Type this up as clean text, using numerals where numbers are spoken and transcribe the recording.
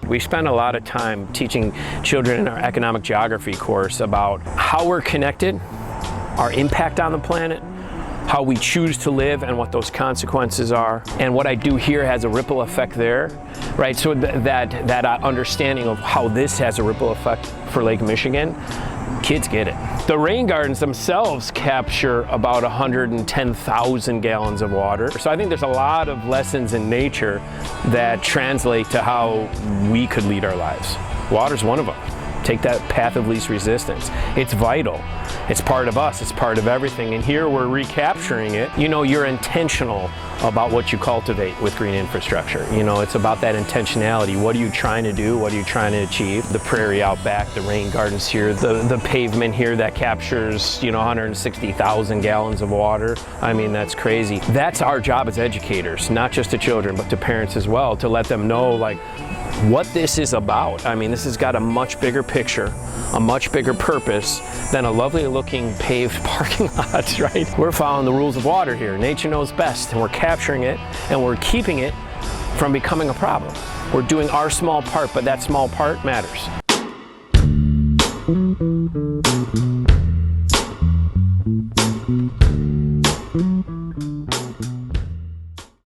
We spend a lot of time teaching children in our economic geography course about how we're connected, our impact on the planet, how we choose to live and what those consequences are. And what I do here has a ripple effect there, right? So that understanding of how this has a ripple effect for Lake Michigan, kids get it. The rain gardens themselves capture about 110,000 gallons of water. So I think there's a lot of lessons in nature that translate to how we could lead our lives. Water's one of them. Take that path of least resistance. It's vital. It's part of us. It's part of everything. And here we're recapturing it. You know, you're intentional about what you cultivate with green infrastructure. You know, it's about that intentionality. What are you trying to do? What are you trying to achieve? The prairie out back, the rain gardens here, the pavement here that captures, 160,000 gallons of water. I mean, that's crazy. That's our job as educators, not just to children, but to parents as well, to let them know, like, what this is about. I mean, this has got a much bigger picture, a much bigger purpose than a lovely looking paved parking lot, right? We're following the rules of water here. Nature knows best, and we're capturing it, and we're keeping it from becoming a problem. We're doing our small part, but that small part matters.